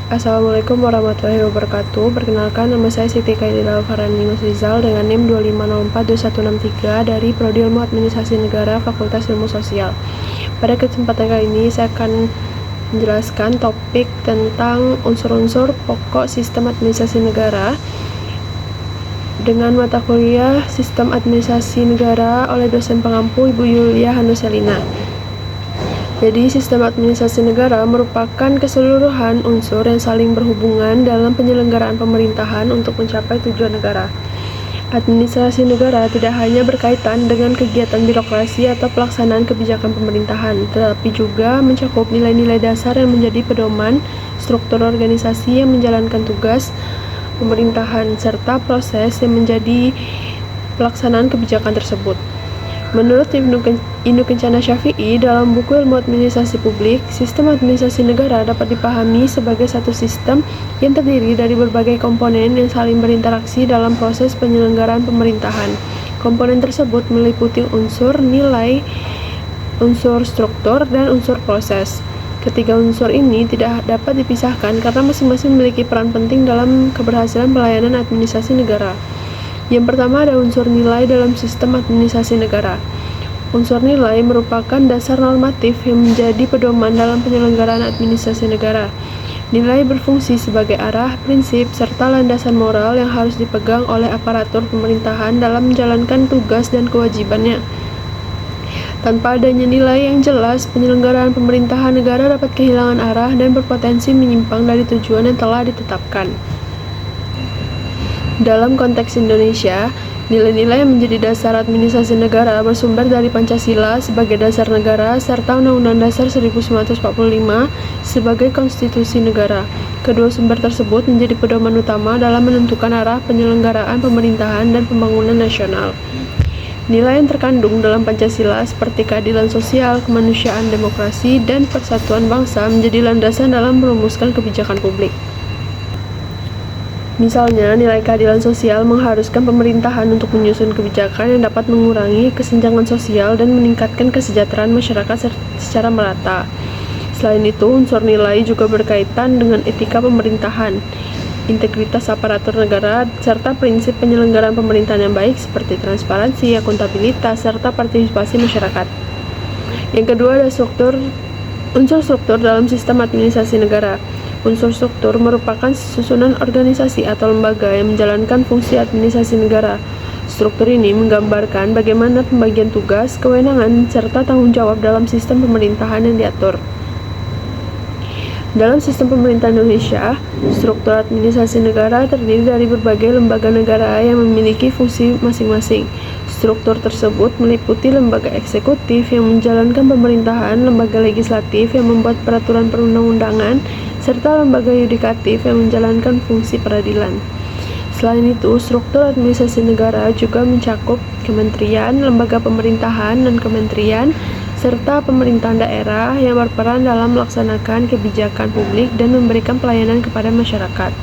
Assalamualaikum warahmatullahi wabarakatuh. Perkenalkan, nama saya Siti Kaidila Farani Mas Rizal dengan NIM 2504263 dari Prodi Ilmu Administrasi Negara Fakultas Ilmu Sosial. Pada kesempatan kali ini saya akan menjelaskan topik tentang unsur-unsur pokok sistem administrasi negara dengan mata kuliah Sistem Administrasi Negara oleh dosen pengampu Ibu Yulia Hanuselina. Jadi, sistem administrasi negara merupakan keseluruhan unsur yang saling berhubungan dalam penyelenggaraan pemerintahan untuk mencapai tujuan negara. Administrasi negara tidak hanya berkaitan dengan kegiatan birokrasi atau pelaksanaan kebijakan pemerintahan, tetapi juga mencakup nilai-nilai dasar yang menjadi pedoman struktur organisasi yang menjalankan tugas pemerintahan, serta proses yang menjadi pelaksanaan kebijakan tersebut. Menurut Ibnu Kencana Syafi'i, dalam buku Ilmu Administrasi Publik, sistem administrasi negara dapat dipahami sebagai satu sistem yang terdiri dari berbagai komponen yang saling berinteraksi dalam proses penyelenggaraan pemerintahan. Komponen tersebut meliputi unsur nilai, unsur struktur, dan unsur proses. Ketiga unsur ini tidak dapat dipisahkan karena masing-masing memiliki peran penting dalam keberhasilan pelayanan administrasi negara. Yang pertama ada unsur nilai dalam sistem administrasi negara. Unsur nilai merupakan dasar normatif yang menjadi pedoman dalam penyelenggaraan administrasi negara. Nilai berfungsi sebagai arah, prinsip, serta landasan moral yang harus dipegang oleh aparatur pemerintahan dalam menjalankan tugas dan kewajibannya. Tanpa adanya nilai yang jelas, penyelenggaraan pemerintahan negara dapat kehilangan arah dan berpotensi menyimpang dari tujuan yang telah ditetapkan. Dalam konteks Indonesia, nilai-nilai yang menjadi dasar administrasi negara bersumber dari Pancasila sebagai dasar negara serta Undang-Undang Dasar 1945 sebagai konstitusi negara. Kedua sumber tersebut menjadi pedoman utama dalam menentukan arah penyelenggaraan pemerintahan dan pembangunan nasional. Nilai yang terkandung dalam Pancasila seperti keadilan sosial, kemanusiaan, demokrasi, dan persatuan bangsa menjadi landasan dalam merumuskan kebijakan publik. Misalnya, nilai keadilan sosial mengharuskan pemerintahan untuk menyusun kebijakan yang dapat mengurangi kesenjangan sosial dan meningkatkan kesejahteraan masyarakat secara merata. Selain itu, unsur nilai juga berkaitan dengan etika pemerintahan, integritas aparatur negara, serta prinsip penyelenggaraan pemerintahan yang baik seperti transparansi, akuntabilitas, serta partisipasi masyarakat. Yang kedua ada unsur struktur dalam sistem administrasi negara. Unsur struktur merupakan susunan organisasi atau lembaga yang menjalankan fungsi administrasi negara. Struktur ini menggambarkan bagaimana pembagian tugas, kewenangan, serta tanggung jawab dalam sistem pemerintahan yang diatur. Dalam sistem pemerintahan Indonesia, struktur administrasi negara terdiri dari berbagai lembaga negara yang memiliki fungsi masing-masing. Struktur tersebut meliputi lembaga eksekutif yang menjalankan pemerintahan, lembaga legislatif yang membuat peraturan perundang-undangan, serta lembaga yudikatif yang menjalankan fungsi peradilan. Selain itu, struktur administrasi negara juga mencakup kementerian, lembaga pemerintahan, non-kementerian, serta pemerintahan daerah yang berperan dalam melaksanakan kebijakan publik dan memberikan pelayanan kepada masyarakat.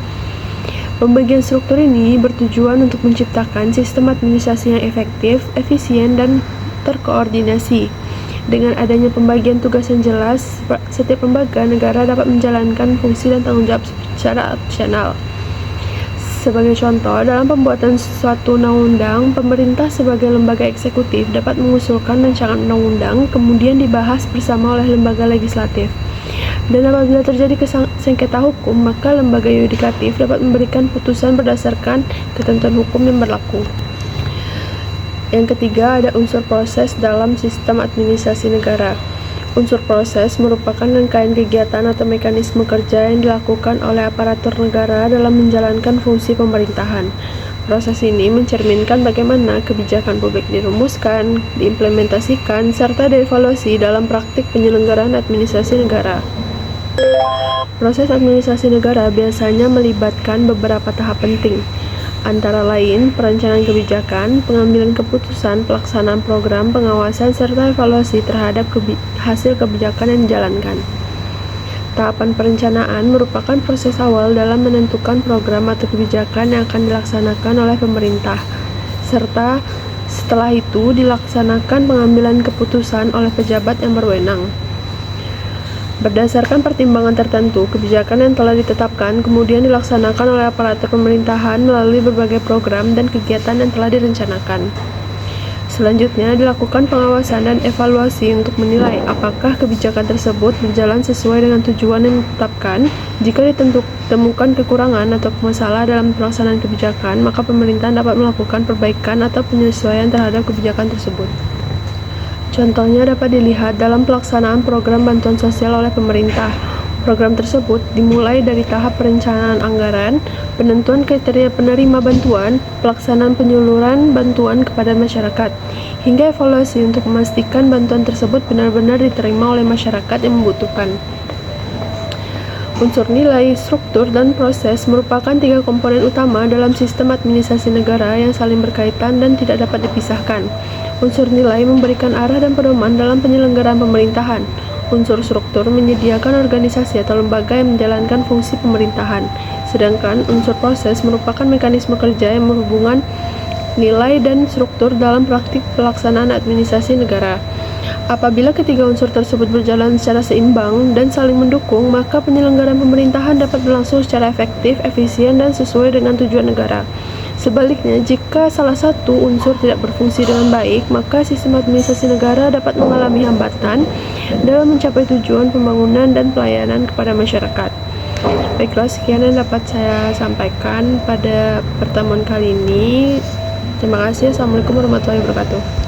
Pembagian struktur ini bertujuan untuk menciptakan sistem administrasi yang efektif, efisien, dan terkoordinasi. Dengan adanya pembagian tugas yang jelas, setiap lembaga negara dapat menjalankan fungsi dan tanggung jawab secara opsional. Sebagai contoh, dalam pembuatan suatu undang-undang, pemerintah sebagai lembaga eksekutif dapat mengusulkan rancangan undang-undang, kemudian dibahas bersama oleh lembaga legislatif. Dan apabila terjadi sengketa hukum, maka lembaga yudikatif dapat memberikan putusan berdasarkan ketentuan hukum yang berlaku. Yang ketiga ada unsur proses dalam sistem administrasi negara. Unsur proses merupakan rangkaian kegiatan atau mekanisme kerja yang dilakukan oleh aparatur negara dalam menjalankan fungsi pemerintahan. Proses ini mencerminkan bagaimana kebijakan publik dirumuskan, diimplementasikan, serta dievaluasi dalam praktik penyelenggaraan administrasi negara. Proses administrasi negara biasanya melibatkan beberapa tahap penting, antara lain perencanaan kebijakan, pengambilan keputusan, pelaksanaan program, pengawasan, serta evaluasi terhadap hasil kebijakan yang dijalankan. Tahapan perencanaan merupakan proses awal dalam menentukan program atau kebijakan yang akan dilaksanakan oleh pemerintah, serta setelah itu dilaksanakan pengambilan keputusan oleh pejabat yang berwenang. Berdasarkan pertimbangan tertentu, kebijakan yang telah ditetapkan kemudian dilaksanakan oleh aparatur pemerintahan melalui berbagai program dan kegiatan yang telah direncanakan. Selanjutnya, dilakukan pengawasan dan evaluasi untuk menilai apakah kebijakan tersebut berjalan sesuai dengan tujuan yang ditetapkan. Jika ditemukan kekurangan atau masalah dalam pelaksanaan kebijakan, maka pemerintah dapat melakukan perbaikan atau penyesuaian terhadap kebijakan tersebut. Contohnya dapat dilihat dalam pelaksanaan program bantuan sosial oleh pemerintah. Program tersebut dimulai dari tahap perencanaan anggaran, penentuan kriteria penerima bantuan, pelaksanaan penyaluran bantuan kepada masyarakat, hingga evaluasi untuk memastikan bantuan tersebut benar-benar diterima oleh masyarakat yang membutuhkan. Unsur nilai, struktur, dan proses merupakan 3 komponen utama dalam sistem administrasi negara yang saling berkaitan dan tidak dapat dipisahkan. Unsur nilai memberikan arah dan pedoman dalam penyelenggaraan pemerintahan. Unsur struktur menyediakan organisasi atau lembaga yang menjalankan fungsi pemerintahan. Sedangkan unsur proses merupakan mekanisme kerja yang menghubungkan nilai dan struktur dalam praktik pelaksanaan administrasi negara. Apabila ketiga unsur tersebut berjalan secara seimbang dan saling mendukung, maka penyelenggaraan pemerintahan dapat berlangsung secara efektif, efisien, dan sesuai dengan tujuan negara. Sebaliknya, jika salah satu unsur tidak berfungsi dengan baik, maka sistem administrasi negara dapat mengalami hambatan dalam mencapai tujuan pembangunan dan pelayanan kepada masyarakat. Baiklah, sekian yang dapat saya sampaikan pada pertemuan kali ini. Terima kasih. Assalamualaikum warahmatullahi wabarakatuh.